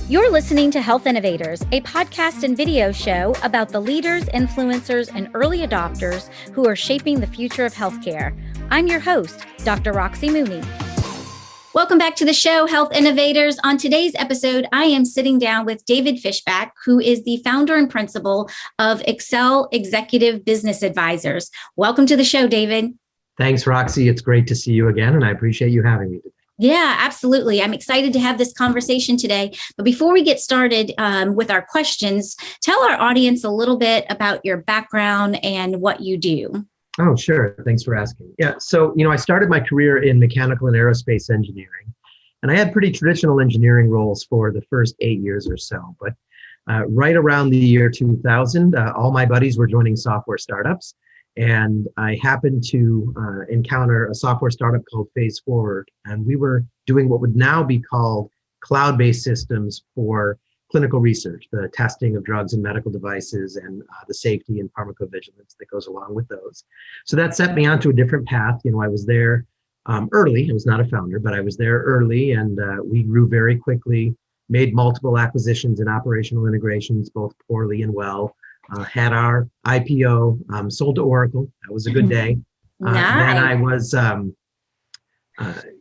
You're listening to Health Innovators, a podcast and video show about the leaders, influencers, and early adopters who are shaping the future of healthcare. I'm your host, Dr. Roxy Mooney. Welcome back to the show, Health Innovators. On today's episode, I am sitting down with David Fishbach, who is the founder and principal of Excel Executive Business Advisors. Welcome to the show, David. Thanks, Roxy. It's great to see you again, and I appreciate you having me today. Yeah, absolutely. I'm excited to have this conversation today. But before we get started with our questions, tell our audience a little bit about your background and what you do. Oh, sure. Thanks for asking. Yeah. So, I started my career in mechanical and aerospace engineering, and I had pretty traditional engineering roles for the first 8 years or so. But right around the year 2000, all my buddies were joining software startups. And I happened to encounter a software startup called Phase Forward. And we were doing what would now be called cloud-based systems for clinical research, the testing of drugs and medical devices, and the safety and pharmacovigilance that goes along with those. So that set me onto a different path. I was there early. I was not a founder, but I was there early, and we grew very quickly, made multiple acquisitions and operational integrations, both poorly and well. Had our IPO, sold to Oracle. That was a good day. Nice. Then I was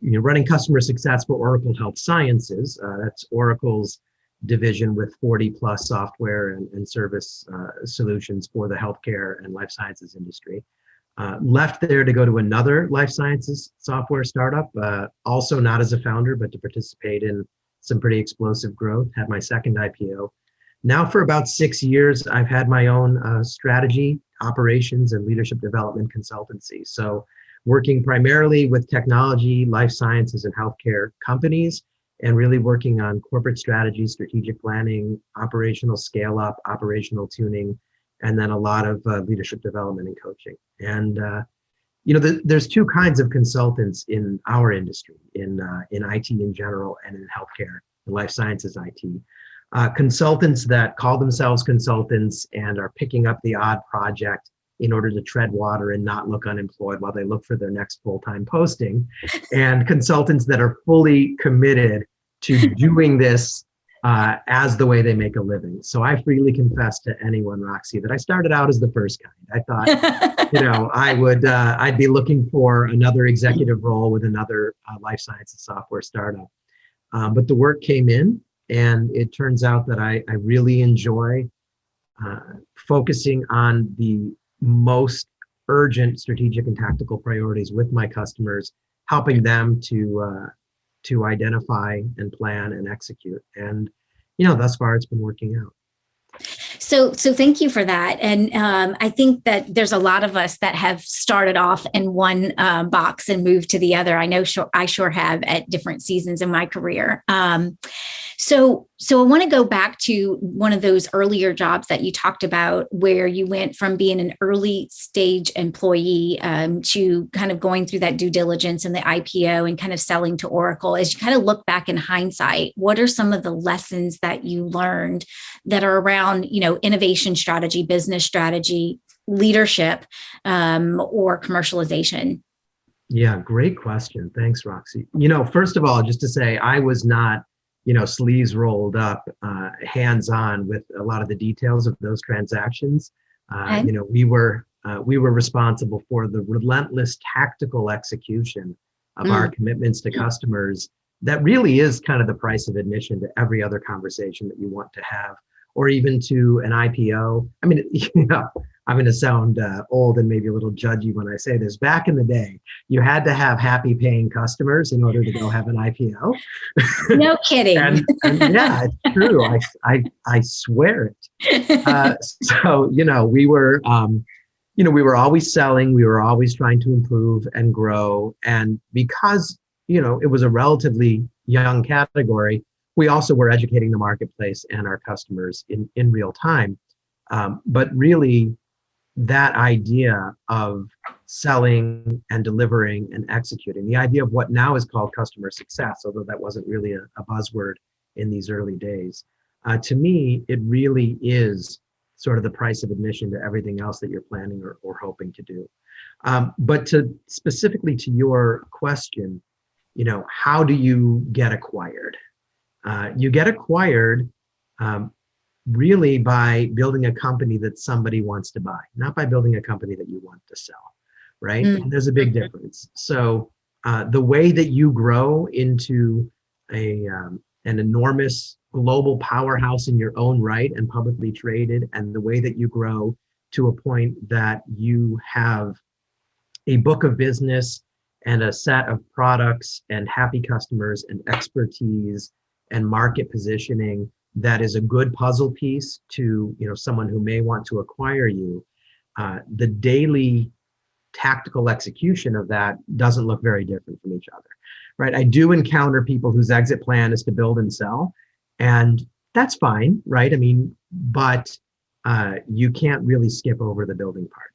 running customer success for Oracle Health Sciences. That's Oracle's division with 40 plus software and service solutions for the healthcare and life sciences industry. Left there to go to another life sciences software startup, also not as a founder, but to participate in some pretty explosive growth. Had my second IPO. Now for about 6 years, I've had my own strategy, operations, and leadership development consultancy. So working primarily with technology, life sciences, and healthcare companies, and really working on corporate strategy, strategic planning, operational scale up, operational tuning, and then a lot of leadership development and coaching. And there's two kinds of consultants in our industry, in IT in general, and in healthcare, in life sciences IT. Consultants that call themselves consultants and are picking up the odd project in order to tread water and not look unemployed while they look for their next full-time posting, and consultants that are fully committed to doing this as the way they make a living. So I freely confess to anyone, Roxy, that I started out as the first kind. I thought, I'd be looking for another executive role with another life sciences software startup. But the work came in. And it turns out that I really enjoy focusing on the most urgent strategic and tactical priorities with my customers, helping them to identify and plan and execute. And, thus far it's been working out. So thank you for that. And I think that there's a lot of us that have started off in one box and moved to the other. I know I sure have at different seasons in my career. So I want to go back to one of those earlier jobs that you talked about, where you went from being an early stage employee to kind of going through that due diligence and the IPO and kind of selling to Oracle. As you kind of look back in hindsight, what are some of the lessons that you learned that are around, innovation strategy, business strategy, leadership, or commercialization? Yeah, great question. Thanks, Roxy. First of all, just to say, I was not sleeves rolled up, hands-on with a lot of the details of those transactions. Okay. We were responsible for the relentless tactical execution of our commitments to customers. That really is kind of the price of admission to every other conversation that you want to have, or even to an IPO. I mean, I'm going to sound old and maybe a little judgy when I say this. Back in the day, you had to have happy paying customers in order to go have an IPO. No kidding. and yeah, it's true. I swear it. So, we were, we were always selling. We were always trying to improve and grow. And because, it was a relatively young category, we also were educating the marketplace and our customers in real time. But really, that idea of selling and delivering and executing, the idea of what now is called customer success, although that wasn't really a buzzword in these early days, to me, it really is sort of the price of admission to everything else that you're planning or hoping to do. But specifically to your question, how do you get acquired? You get acquired really by building a company that somebody wants to buy, not by building a company that you want to sell, right? And there's a big difference. So the way that you grow into an enormous global powerhouse in your own right and publicly traded, and the way that you grow to a point that you have a book of business and a set of products and happy customers and expertise and market positioning that is a good puzzle piece to someone who may want to acquire you. The daily tactical execution of that doesn't look very different from each other, right? I do encounter people whose exit plan is to build and sell, and that's fine, right? I mean, but you can't really skip over the building part.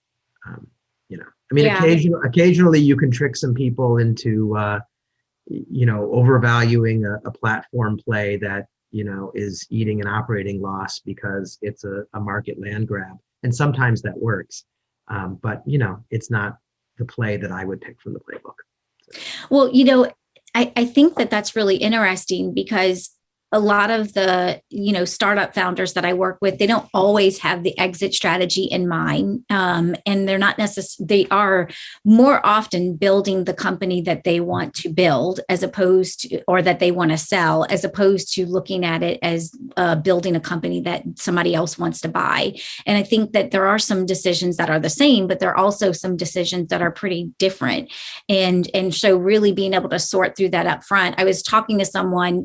Occasionally you can trick some people into overvaluing a platform play that is eating an operating loss because it's a market land grab, and sometimes that works, but it's not the play that I would pick from the playbook. Well, I think that that's really interesting, because a lot of the, startup founders that I work with, they don't always have the exit strategy in mind. And they're not they are more often building the company that they want to build, as opposed to, or that they want to sell, as opposed to looking at it as building a company that somebody else wants to buy. And I think that there are some decisions that are the same, but there are also some decisions that are pretty different. And so really being able to sort through that up front. I was talking to someone,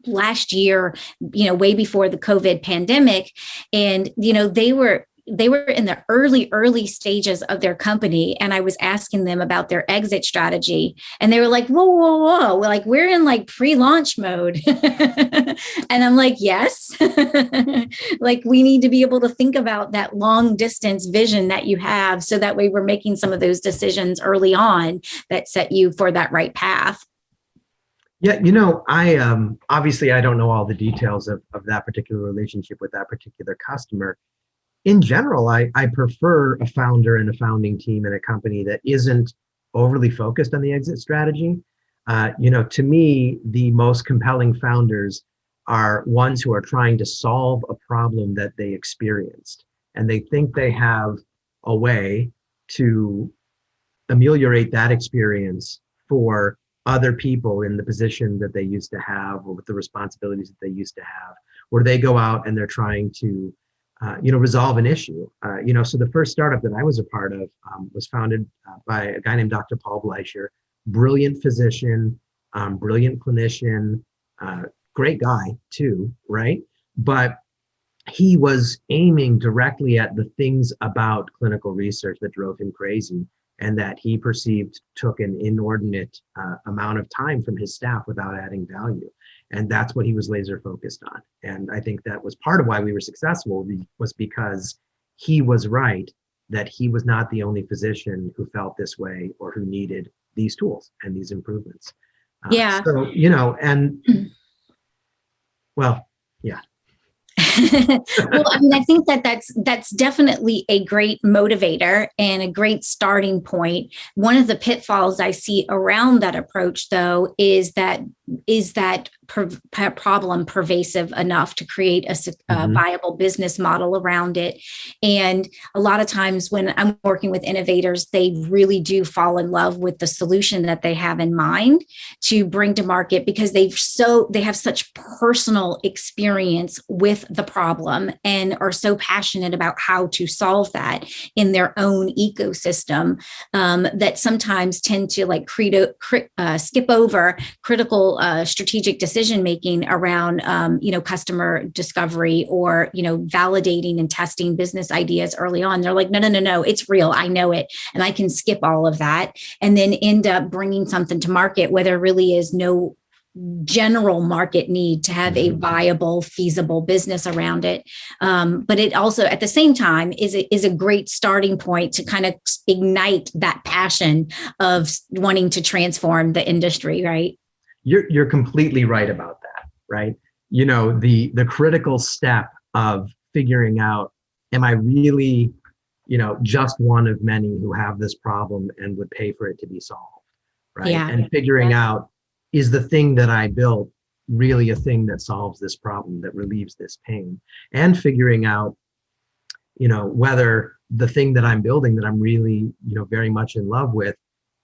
last year, way before the COVID pandemic. And, they were in the early stages of their company. And I was asking them about their exit strategy. And they were like, whoa. Like, we're in like pre-launch mode. And I'm like, yes. Like, we need to be able to think about that long distance vision that you have. So that way we're making some of those decisions early on that set you for that right path. Yeah, I obviously I don't know all the details of that particular relationship with that particular customer. In general, I prefer a founder and a founding team in a company that isn't overly focused on the exit strategy. To me, the most compelling founders are ones who are trying to solve a problem that they experienced, and they think they have a way to ameliorate that experience for other people in the position that they used to have, or with the responsibilities that they used to have, where they go out and they're trying to, resolve an issue. So the first startup that I was a part of was founded by a guy named Dr. Paul Bleicher, brilliant physician, brilliant clinician, great guy too, right? But he was aiming directly at the things about clinical research that drove him crazy, and that he perceived took an inordinate amount of time from his staff without adding value. And that's what he was laser focused on. And I think that was part of why we were successful, was because he was right that he was not the only physician who felt this way or who needed these tools and these improvements. Yeah. Yeah. Well, I mean, I think that's definitely a great motivator and a great starting point. One of the pitfalls I see around that approach, though, is that problem pervasive enough to create a viable business model around it. And a lot of times when I'm working with innovators, they really do fall in love with the solution that they have in mind to bring to market, because they have such personal experience with the problem and are so passionate about how to solve that in their own ecosystem, that sometimes tend to skip over critical strategic decision making around customer discovery, or validating and testing business ideas early on. They're like, no, it's real, I know it, and I can skip all of that, and then end up bringing something to market where there really is no general market need to have a viable, feasible business around it. But it also, at the same time, is a great starting point to kind of ignite that passion of wanting to transform the industry, right? You're completely right about that, right? The critical step of figuring out, am I really, just one of many who have this problem and would pay for it to be solved, right? Yeah. And figuring out, is the thing that I built really a thing that solves this problem, that relieves this pain, and figuring out, whether the thing that I'm building that I'm really, very much in love with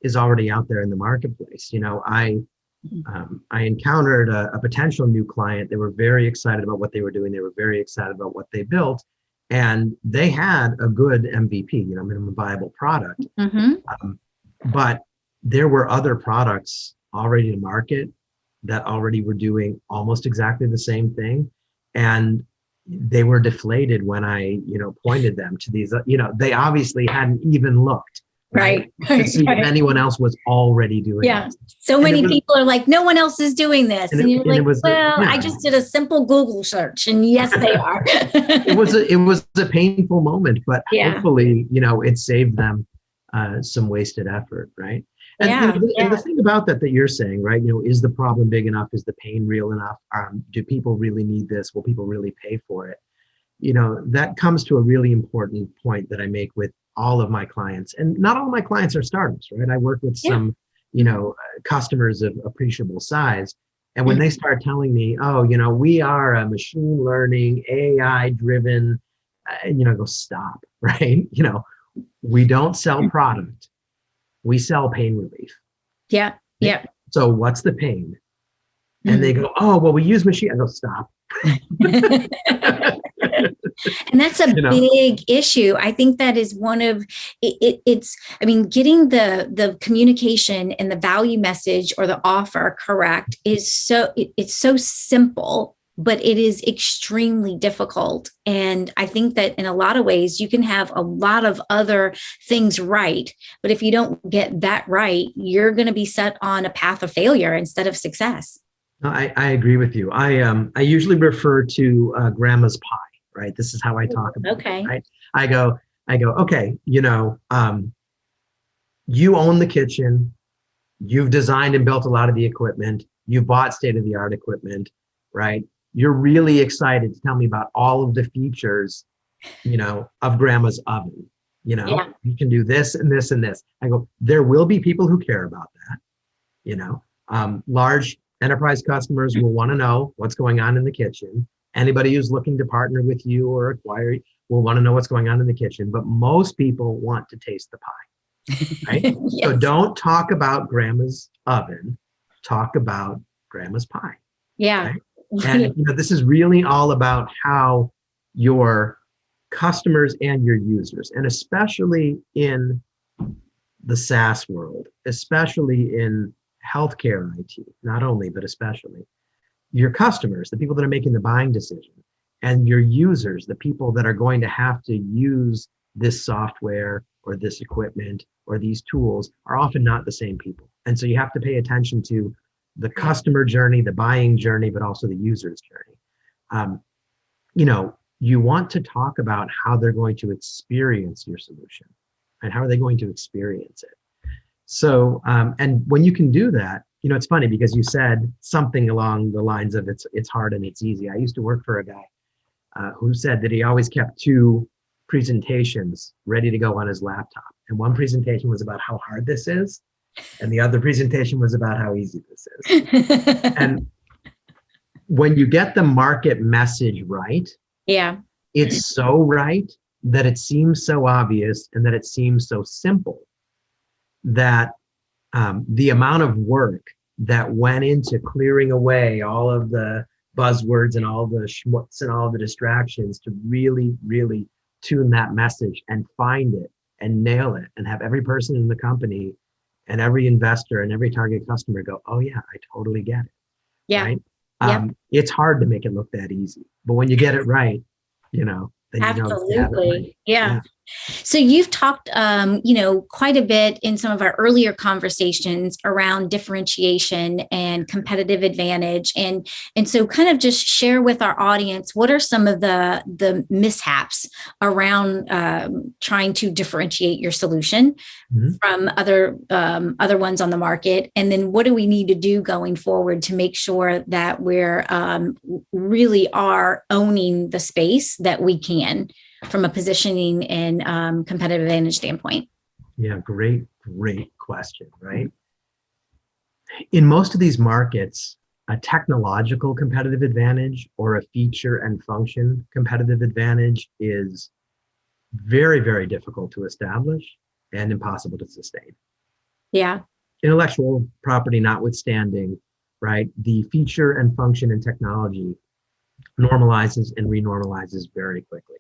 is already out there in the marketplace. I encountered a potential new client. They were very excited about what they were doing. They were very excited about what they built, and they had a good MVP, minimum viable product. But there were other products already in market that already were doing almost exactly the same thing. And they were deflated when I, pointed them to these, they obviously hadn't even looked, right? To see if anyone else was already doing it. So many people are like, no one else is doing this. And you're like, I just did a simple Google search, and yes, they are. It was a painful moment, but hopefully, it saved them some wasted effort, right? And, and the thing about that you're saying, right, is the problem big enough? Is the pain real enough? Do people really need this? Will people really pay for it? That comes to a really important point that I make with all of my clients. And not all my clients are startups, right? I work with some, customers of appreciable size. And when they start telling me, oh, we are a machine learning, AI driven, I go, stop, right? We don't sell product. We sell pain relief. Yeah. So what's the pain? And they go, oh, well, we use machine. I go, stop. And that's a big issue. I think that is one of getting the communication and the value message or the offer correct is it's so simple, but it is extremely difficult. And I think that in a lot of ways, you can have a lot of other things right, but if you don't get that right, you're going to be set on a path of failure instead of success. No, I agree with you. I usually refer to grandma's pie, right? This is how I talk about it, right? I go, okay, you own the kitchen, you've designed and built a lot of the equipment, you bought state-of-the-art equipment, right? You're really excited to tell me about all of the features, of grandma's oven. You can do this and this and this. I go, there will be people who care about that. Large enterprise customers will want to know what's going on in the kitchen. Anybody who's looking to partner with you or acquire you will want to know what's going on in the kitchen. But most people want to taste the pie, right? Yes. So don't talk about grandma's oven. Talk about grandma's pie. Yeah. Right? And this is really all about how your customers and your users, and especially in the SaaS world, especially in healthcare IT, not only, but especially your customers, the people that are making the buying decision, and your users, the people that are going to have to use this software or this equipment or these tools, are often not the same people. And so you have to pay attention to the customer journey, the buying journey, but also the user's journey. You want to talk about how they're going to experience your solution and how are they going to experience it. So, and when you can do that, it's funny because you said something along the lines of it's hard and it's easy. I used to work for a guy who said that he always kept two presentations ready to go on his laptop. And one presentation was about how hard this is, and the other presentation was about how easy this is. And when you get the market message right, it's so right that it seems so obvious and that it seems so simple that the amount of work that went into clearing away all of the buzzwords and all the schmutz and all the distractions to really, really tune that message and find it and nail it and have every person in the company and every investor and every target customer go, oh yeah, I totally get it. Yeah. Right? It's hard to make it look that easy, but when you get it right, then absolutely. you know you have it right. Yeah. So you've talked, quite a bit in some of our earlier conversations around differentiation and competitive advantage. And so kind of just share with our audience, what are some of the mishaps around trying to differentiate your solution from other ones on the market? And then what do we need to do going forward to make sure that we're really are owning the space that we can from a positioning and competitive advantage standpoint? Yeah, great question, right? In most of these markets, a technological competitive advantage or a feature and function competitive advantage is very, very difficult to establish and impossible to sustain. Yeah. Intellectual property notwithstanding, right? The feature and function and technology normalizes and renormalizes very quickly.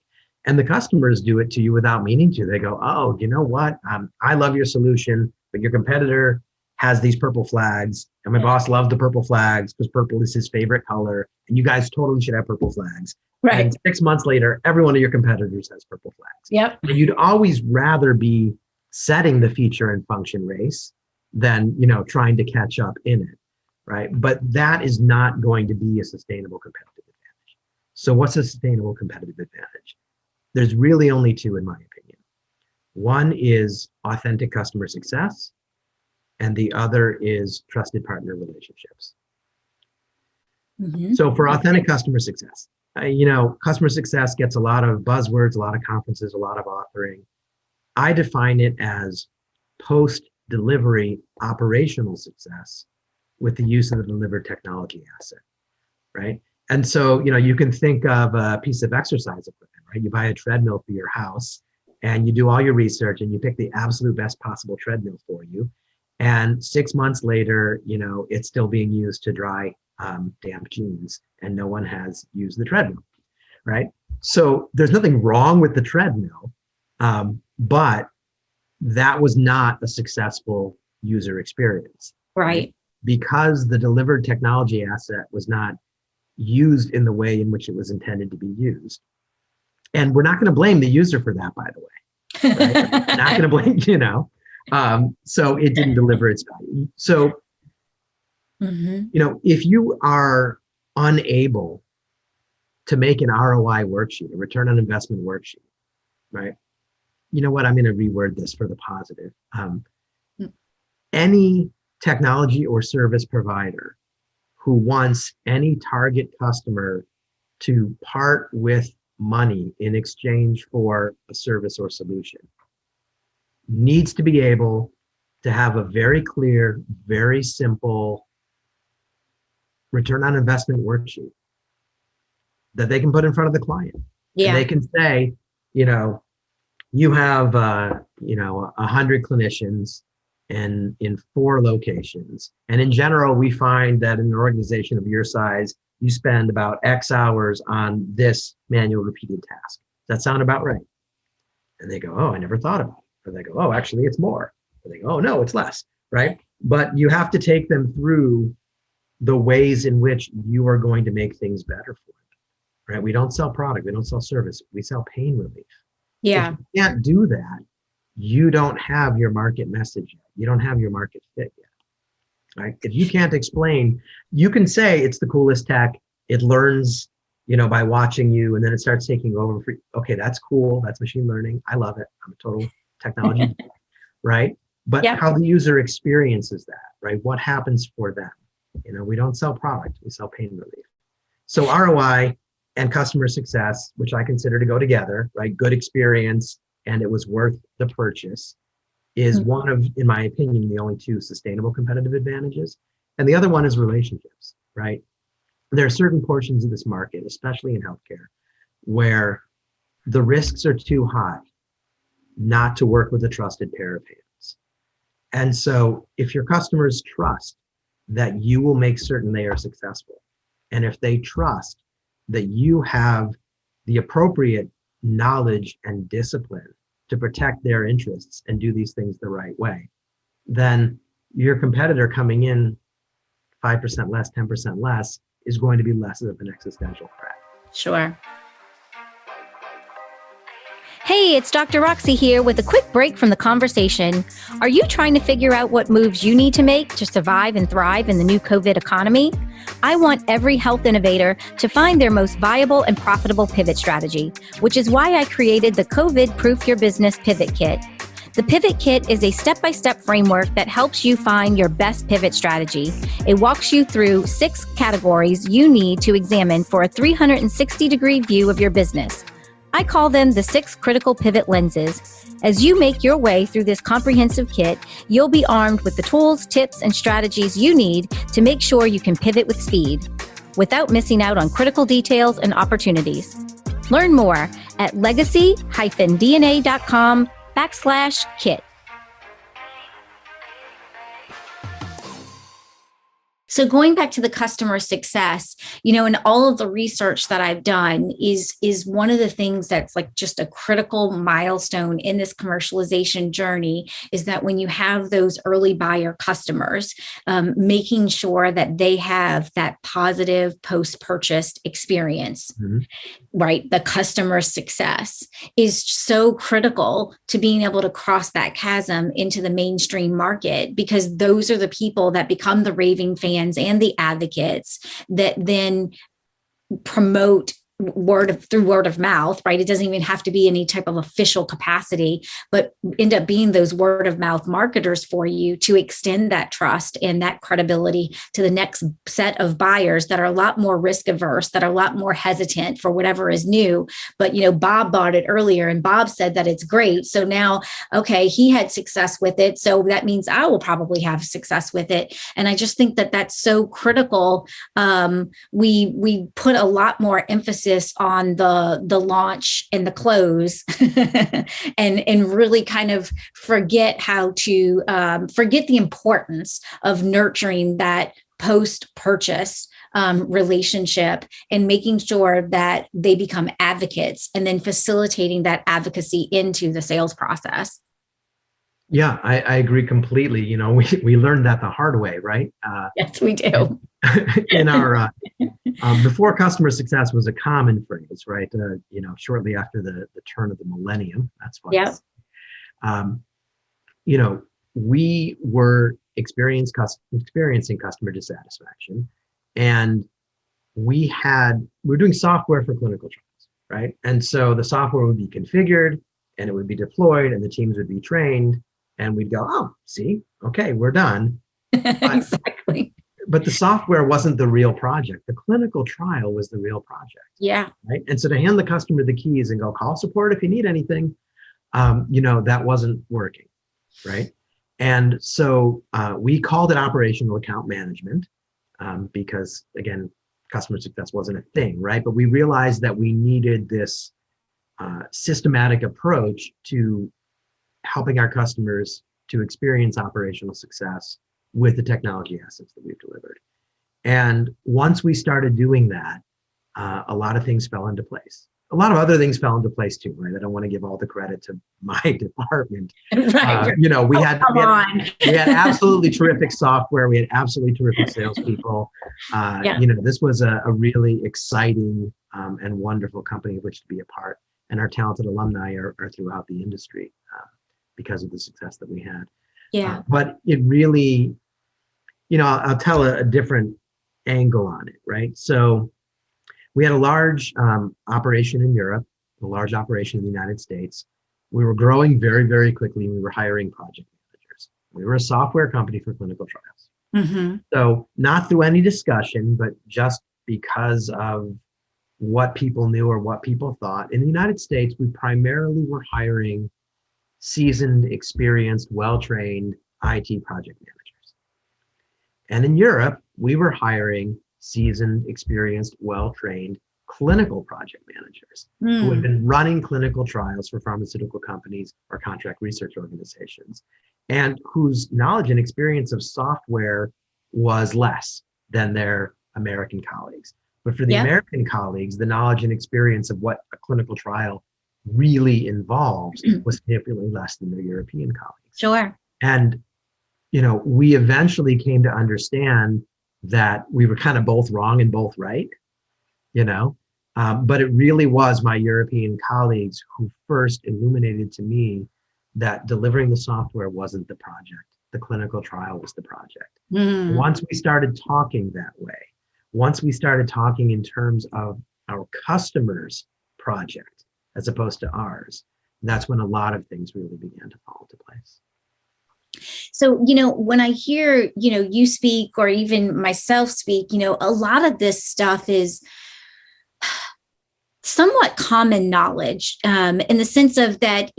And the customers do it to you without meaning to. They go, oh, you know what? I love your solution, but your competitor has these purple flags. And my boss loved the purple flags because purple is his favorite color. And you guys totally should have purple flags. Right. And 6 months later, every one of your competitors has purple flags. Yep. And you'd always rather be setting the feature and function race than, trying to catch up in it, right? But that is not going to be a sustainable competitive advantage. So what's a sustainable competitive advantage? There's really only two, in my opinion. One is authentic customer success, and the other is trusted partner relationships. Mm-hmm. So for authentic customer success, customer success gets a lot of buzzwords, a lot of conferences, a lot of authoring. I define it as post-delivery operational success with the use of the delivered technology asset, right? And so, you can think of a piece of exercise equipment, right? You buy a treadmill for your house and you do all your research and you pick the absolute best possible treadmill for you. And 6 months later, it's still being used to dry damp jeans and no one has used the treadmill, right? So there's nothing wrong with the treadmill, but that was not a successful user experience. Right. Because the delivered technology asset was not used in the way in which it was intended to be used. And we're not going to blame the user for that, by the way. Right? We're not going to blame, so it didn't deliver its value. So, if you are unable to make an ROI worksheet, a return on investment worksheet, right? You know what? I'm going to reword this for the positive. Any technology or service provider who wants any target customer to part with money in exchange for a service or solution needs to be able to have a very clear, very simple return on investment worksheet that they can put in front of the client. Yeah. And they can say, you have, 100 clinicians and in 4 locations. And in general, we find that in an organization of your size, you spend about X hours on this manual repeated task. Does that sound about right? And they go, oh, I never thought about it. Or they go, oh, actually, it's more. Or they go, oh, no, it's less, right? But you have to take them through the ways in which you are going to make things better for them, right? We don't sell product. We don't sell service. We sell pain relief. Yeah. If you can't do that, you don't have your market message yet. You don't have your market fit yet, right? If you can't explain, you can say it's the coolest tech. It learns, by watching you, and then it starts taking over. Okay, that's cool. That's machine learning. I love it. I'm a total technology, right? But how the user experiences that, right? What happens for them? We don't sell product. We sell pain relief. So ROI and customer success, which I consider to go together, right? Good experience, and it was worth the purchase, is one of, in my opinion, the only 2 sustainable competitive advantages. And the other one is relationships, right? There are certain portions of this market, especially in healthcare, where the risks are too high not to work with a trusted pair of hands. And so if your customers trust that you will make certain they are successful, and if they trust that you have the appropriate knowledge and discipline to protect their interests and do these things the right way, then your competitor coming in 5% less, 10% less is going to be less of an existential threat. Sure. Hey, it's Dr. Roxy here with a quick break from the conversation. Are you trying to figure out what moves you need to make to survive and thrive in the new COVID economy? I want every health innovator to find their most viable and profitable pivot strategy, which is why I created the COVID Proof Your Business Pivot Kit. The Pivot Kit is a step-by-step framework that helps you find your best pivot strategy. It walks you through 6 categories you need to examine for a 360-degree view of your business. I call them the 6 critical pivot lenses. As you make your way through this comprehensive kit, you'll be armed with the tools, tips, and strategies you need to make sure you can pivot with speed without missing out on critical details and opportunities. Learn more at legacy-dna.com/kit. So going back to the customer success, and all of the research that I've done is one of the things that's like just a critical milestone in this commercialization journey is that when you have those early buyer customers, making sure that they have that positive post-purchase experience, right? The customer success is so critical to being able to cross that chasm into the mainstream market, because those are the people that become the raving fans and the advocates that then promote through word of mouth, right? It doesn't even have to be any type of official capacity, but end up being those word of mouth marketers for you to extend that trust and that credibility to the next set of buyers that are a lot more risk averse, that are a lot more hesitant for whatever is new. But, Bob bought it earlier and Bob said that it's great. So now, okay, he had success with it. So that means I will probably have success with it. And I just think that that's so critical. We put a lot more emphasis on the launch and the close and really kind of forget how to forget the importance of nurturing that post-purchase relationship and making sure that they become advocates and then facilitating that advocacy into the sales process. Yeah, I agree completely. We learned that the hard way, right? Yes, we do. In our before customer success was a common phrase, right? Shortly after the turn of the millennium, that's fun. Yeah. We were experiencing customer dissatisfaction, and we were doing software for clinical trials, right? And so the software would be configured and it would be deployed and the teams would be trained and we'd go, oh, see, okay, we're done. Exactly. But the software wasn't the real project. The clinical trial was the real project. Yeah. Right. And so to hand the customer the keys and go call support if you need anything, that wasn't working. Right. And so we called it operational account management because, again, customer success wasn't a thing. Right. But we realized that we needed this systematic approach to helping our customers to experience operational success with the technology assets that we've delivered. And once we started doing that, a lot of things fell into place. A lot of other things fell into place too, right? I don't want to give all the credit to my department. Right. We had absolutely terrific software. We had absolutely terrific salespeople. This was a really exciting and wonderful company of which to be a part. And our talented alumni are throughout the industry because of the success that we had. Yeah. But it really, I'll tell a different angle on it, right? So we had a large operation in Europe, a large operation in the United States. We were growing very, very quickly. We were hiring project managers. We were a software company for clinical trials. Mm-hmm. So not through any discussion, but just because of what people knew or what people thought. In the United States, we primarily were hiring seasoned, experienced, well-trained IT project managers. And in Europe, we were hiring seasoned, experienced, well-trained clinical project managers who had been running clinical trials for pharmaceutical companies or contract research organizations, and whose knowledge and experience of software was less than their American colleagues. But for the American colleagues, the knowledge and experience of what a clinical trial really involves was significantly less than their European colleagues. Sure. And, we eventually came to understand that we were kind of both wrong and both right, but it really was my European colleagues who first illuminated to me that delivering the software wasn't the project. The clinical trial was the project. Once we started talking that way, once we started talking in terms of our customers' project as opposed to ours, that's when a lot of things really began to fall into place. So, when I hear, you speak or even myself speak, a lot of this stuff is somewhat common knowledge, in the sense of that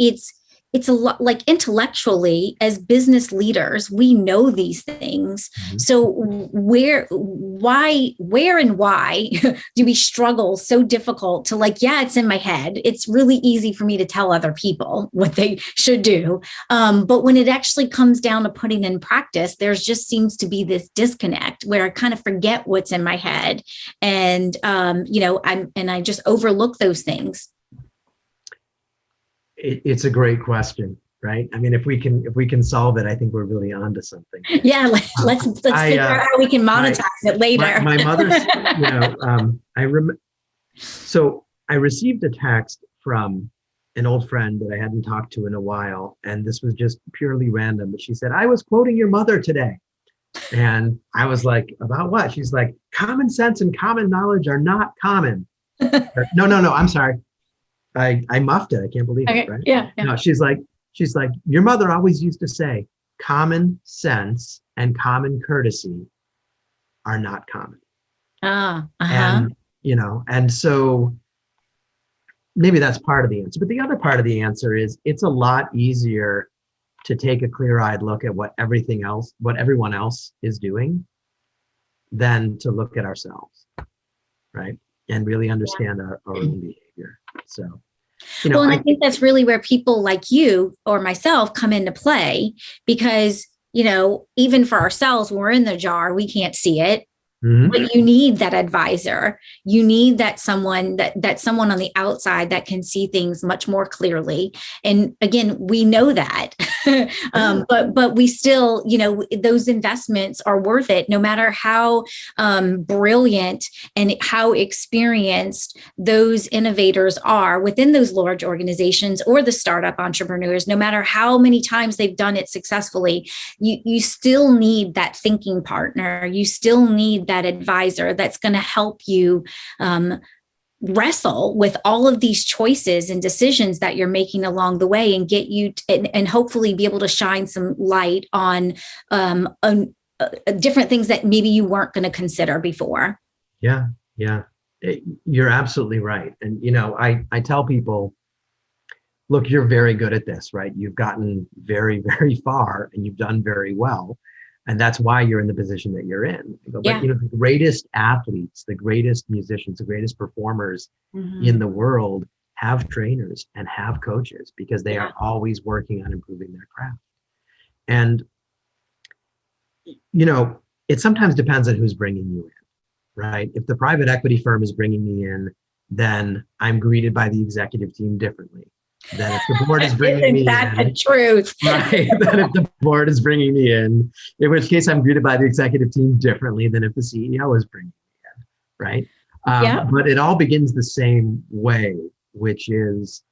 it's a lot like intellectually as business leaders, we know these things. Mhm. So where and why do we struggle so difficult to like, yeah, it's in my head. It's really easy for me to tell other people what they should do. But when it actually comes down to putting in practice, there's just seems to be this disconnect where I kind of forget what's in my head. And, I just overlook those things. It's a great question, right? I mean, if we can solve it, I think we're really onto something. Yeah, let's figure out how we can monetize it later. My mother's, so I received a text from an old friend that I hadn't talked to in a while, and this was just purely random. But she said, "I was quoting your mother today," and I was like, "About what?" She's like, "Common sense and common knowledge are not common." No, I'm sorry. I muffed it. I can't believe it, right? Yeah. No, she's like, your mother always used to say, common sense and common courtesy are not common. And, and so maybe that's part of the answer. But the other part of the answer is it's a lot easier to take a clear-eyed look at what everyone else is doing than to look at ourselves, right? And really understand our own behavior. So, I think that's really where people like you or myself come into play, because, even for ourselves, when we're in the jar, we can't see it. Mm-hmm. But you need that advisor. You need that someone that someone on the outside that can see things much more clearly. And again, we know that, but we still, those investments are worth it, no matter how brilliant and how experienced those innovators are within those large organizations or the startup entrepreneurs. No matter how many times they've done it successfully, you still need that thinking partner. You still need that advisor that's going to help you wrestle with all of these choices and decisions that you're making along the way, and get you and hopefully be able to shine some light on different things that maybe you weren't going to consider before. Yeah. You're absolutely right. And, I tell people, look, you're very good at this, right? You've gotten very, very far and you've done very well. And that's why you're in the position that you're in. But the greatest athletes, the greatest musicians, the greatest performers in the world have trainers and have coaches, because they are always working on improving their craft. And, it sometimes depends on who's bringing you in, right? If the private equity firm is bringing me in, then I'm greeted by the executive team differently. Then if the board is bringing me in, the truth, right? Then if the board is bringing me in which case I'm greeted by the executive team differently than if the CEO is bringing me in, right? But it all begins the same way, which is,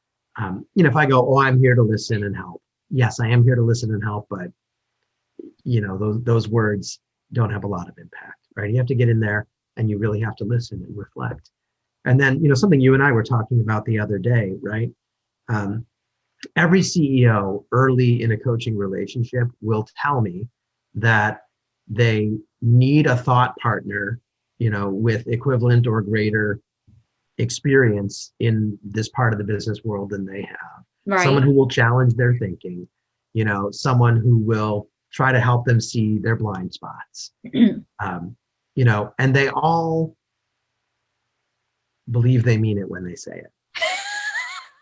if I go, I'm here to listen and help. Yes, I am here to listen and help, but those words don't have a lot of impact, right? You have to get in there and you really have to listen and reflect. And then, something you and I were talking about the other day, right? Every CEO early in a coaching relationship will tell me that they need a thought partner, with equivalent or greater experience in this part of the business world than they have. Right. Someone who will challenge their thinking, someone who will try to help them see their blind spots, and they all believe they mean it when they say it.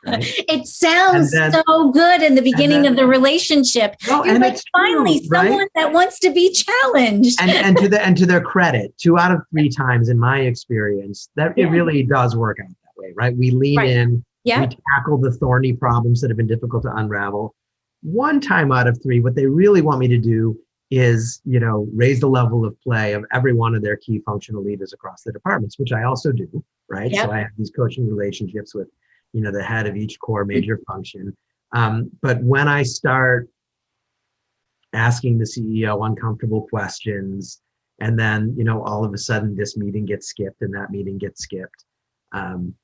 Right? It sounds so good in the beginning of the relationship. You're like, finally, true, someone right? that wants to be challenged. And to their credit, 2 out of 3 times in my experience, that it really does work out that way, right? We lean in, we tackle the thorny problems that have been difficult to unravel. 1 time out of 3, what they really want me to do is, raise the level of play of every one of their key functional leaders across the departments, which I also do, right? Yep. So I have these coaching relationships with the head of each core major function. But when I start asking the CEO uncomfortable questions, and then, all of a sudden this meeting gets skipped and that meeting gets skipped, then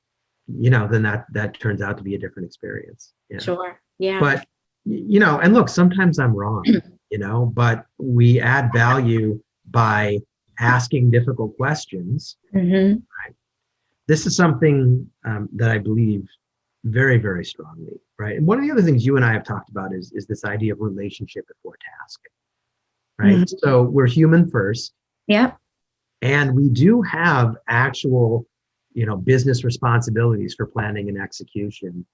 that turns out to be a different experience. Yeah. Sure. Yeah. But, and look, sometimes I'm wrong, but we add value by asking difficult questions. Mm-hmm. Right? this is something that I believe very, very strongly, right? And one of the other things you and I have talked about is this idea of relationship before task, right? Mhm. So we're human first, Yep. and we do have actual, business responsibilities for planning and execution,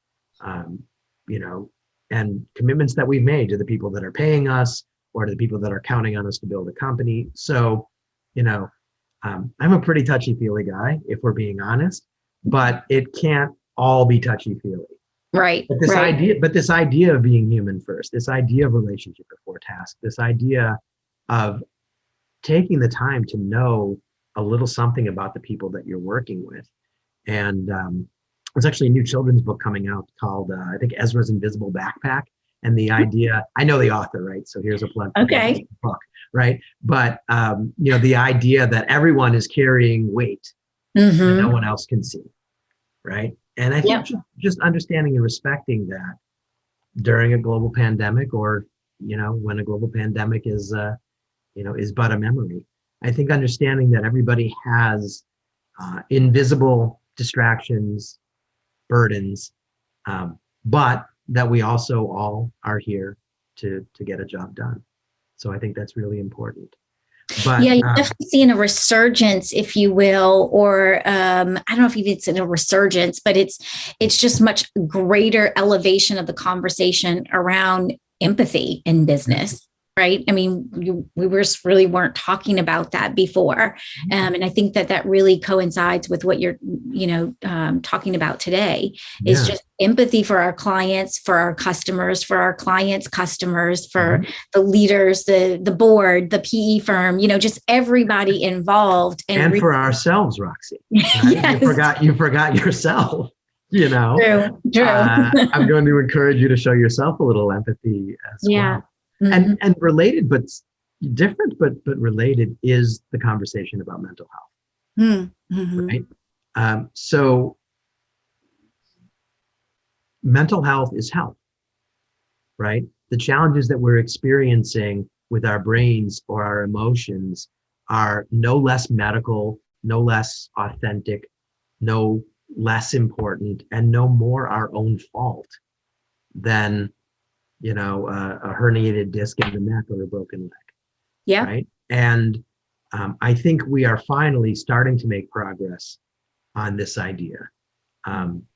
um, you know, and commitments that we've made to the people that are paying us or to the people that are counting on us to build a company. So, I'm a pretty touchy-feely guy, if we're being honest, but it can't all be touchy-feely. Right. But this idea of being human first, this idea of relationship before task, this idea of taking the time to know a little something about the people that you're working with. And there's actually a new children's book coming out called, I think, Ezra's Invisible Backpack. And the idea, I know the author, right? So here's a plug for the book, right? But, the idea that everyone is carrying weight that no one else can see, right? And I think just understanding and respecting that during a global pandemic, or, when a global pandemic is but a memory. I think understanding that everybody has invisible distractions, burdens, but that we also all are here to get a job done. So I think that's really important. But yeah, you're definitely seeing a resurgence, if you will, or I don't know if it's in a resurgence, but it's just much greater elevation of the conversation around empathy in business. Right. I mean, we really weren't talking about that before. And I think that really coincides with what you're, talking about today is just empathy for our clients, for our customers, for our clients' customers, for the leaders, the board, the PE firm, just everybody involved. And for ourselves, Roxy. Right? Yes. You forgot yourself. True. I'm going to encourage you to show yourself a little empathy as well. Mm-hmm. And related, but different, but related is the conversation about mental health, right? So mental health is health, right? The challenges that we're experiencing with our brains or our emotions are no less medical, no less authentic, no less important, and no more our own fault than a herniated disc in the neck or a broken leg. Yeah. Right. And I think we are finally starting to make progress on this idea. On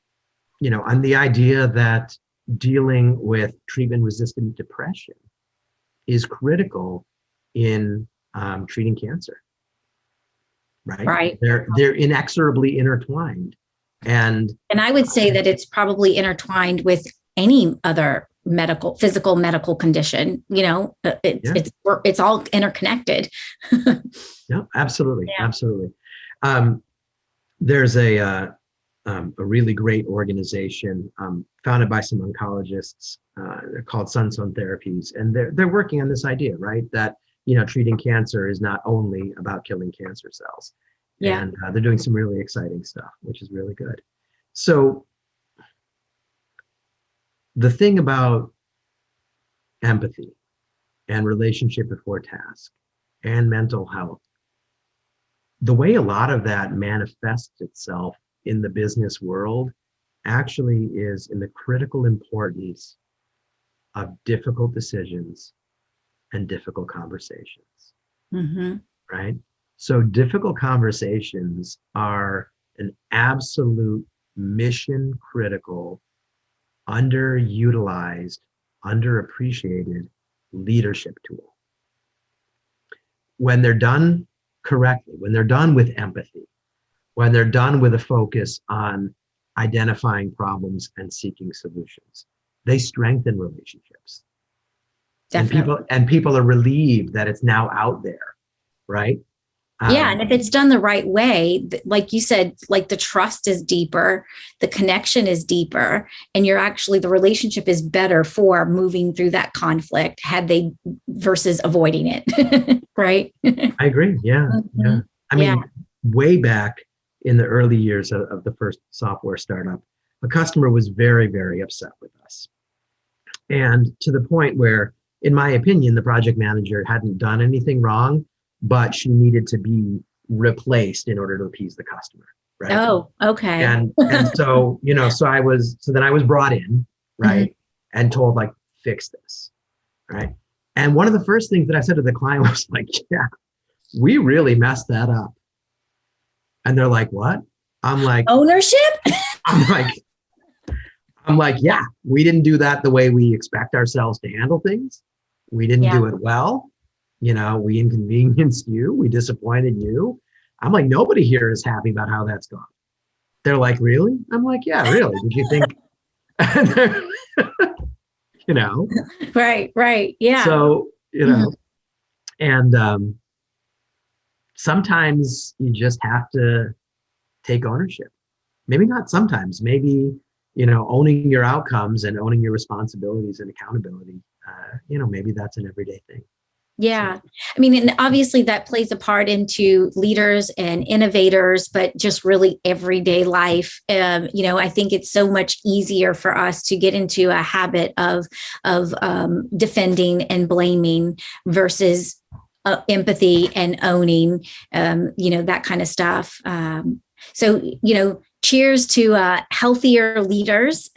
the idea that dealing with treatment-resistant depression is critical in treating cancer. Right. They're inexorably intertwined. And I would say that it's probably intertwined with any other physical medical condition. It's all interconnected. Yeah, absolutely. There's a really great organization founded by some oncologists. They're called Sunstone Therapies, and they're working on this idea, right? That treating cancer is not only about killing cancer cells. And they're doing some really exciting stuff, which is really good. So the thing about empathy and relationship before task and mental health, the way a lot of that manifests itself in the business world actually is in the critical importance of difficult decisions and difficult conversations. Right? So difficult conversations are an absolute mission critical, underutilized, underappreciated leadership tool. When they're done correctly, when they're done with empathy, when they're done with a focus on identifying problems and seeking solutions, they strengthen relationships. Definitely. And people are relieved that it's now out there, right? And if it's done the right way, like you said, like the trust is deeper, the connection is deeper, and the relationship is better for moving through that conflict versus avoiding it. Right? I agree. Yeah. I mean, way back in the early years of the first software startup, a customer was very, very upset with us. And to the point where, in my opinion, the project manager hadn't done anything wrong, but she needed to be replaced in order to appease the customer. right? Oh, okay. And so, so then I was brought in, right? And told like, fix this, right? And one of the first things that I said to the client was like, yeah, we really messed that up. And they're like, what? I'm like, ownership? I'm like, yeah, we didn't do that the way we expect ourselves to handle things. We didn't do it well. We inconvenienced you. We disappointed you. I'm like, nobody here is happy about how that's gone. They're like, really? I'm like, yeah, really. Did you think, Right. Yeah. So, and sometimes you just have to take ownership. Maybe not sometimes, maybe, owning your outcomes and owning your responsibilities and accountability, maybe that's an everyday thing. Yeah. I mean, and obviously that plays a part into leaders and innovators, but just really everyday life. I think it's so much easier for us to get into a habit of defending and blaming versus empathy and owning, that kind of stuff. Cheers to healthier leaders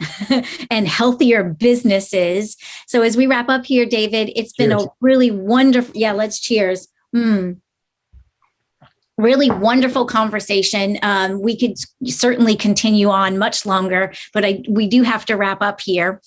and healthier businesses. So as we wrap up here, David, it's been a really wonderful, let's cheers. Really wonderful conversation. We could certainly continue on much longer, but we do have to wrap up here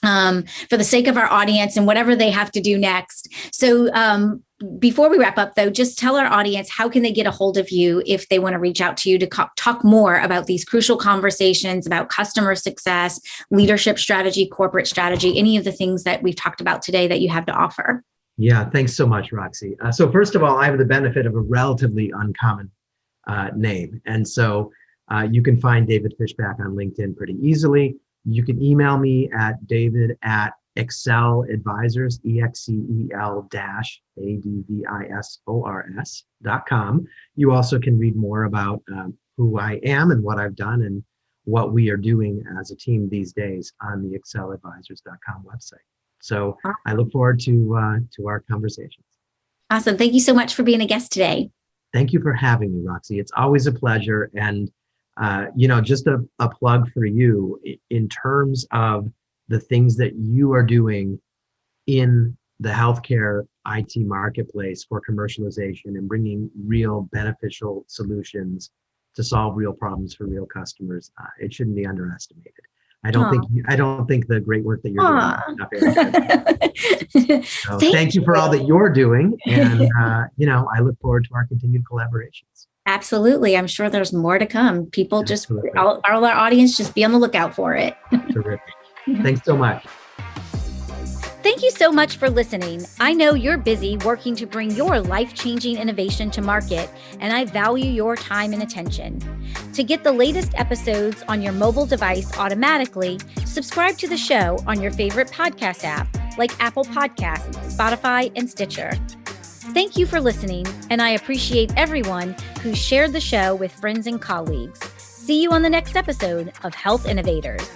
for the sake of our audience and whatever they have to do next. So before we wrap up, though, just tell our audience, how can they get a hold of you if they want to reach out to you to talk more about these crucial conversations about customer success, leadership strategy, corporate strategy, any of the things that we've talked about today that you have to offer? Yeah, thanks so much, Roxy. So first of all, I have the benefit of a relatively uncommon name. And so you can find David Fishbach on LinkedIn pretty easily. You can email me at david@Excel Advisors, EXCEL-ADVISORS.com. You also can read more about who I am and what I've done and what we are doing as a team these days on the exceladvisors.com website. So I look forward to our conversations. Awesome. Thank you so much for being a guest today. Thank you for having me, Roxy. It's always a pleasure. And just a plug for you in terms of the things that you are doing in the healthcare IT marketplace for commercialization and bringing real beneficial solutions to solve real problems for real customers. It shouldn't be underestimated. I don't think the great work that you're doing. So thank you for all that you're doing, and I look forward to our continued collaborations. Absolutely. I'm sure there's more to come. People all our audience, just be on the lookout for it. Terrific. Thanks so much. Thank you so much for listening. I know you're busy working to bring your life-changing innovation to market, and I value your time and attention. To get the latest episodes on your mobile device automatically, subscribe to the show on your favorite podcast app like Apple Podcasts, Spotify, and Stitcher. Thank you for listening, and I appreciate everyone who shared the show with friends and colleagues. See you on the next episode of Health Innovators.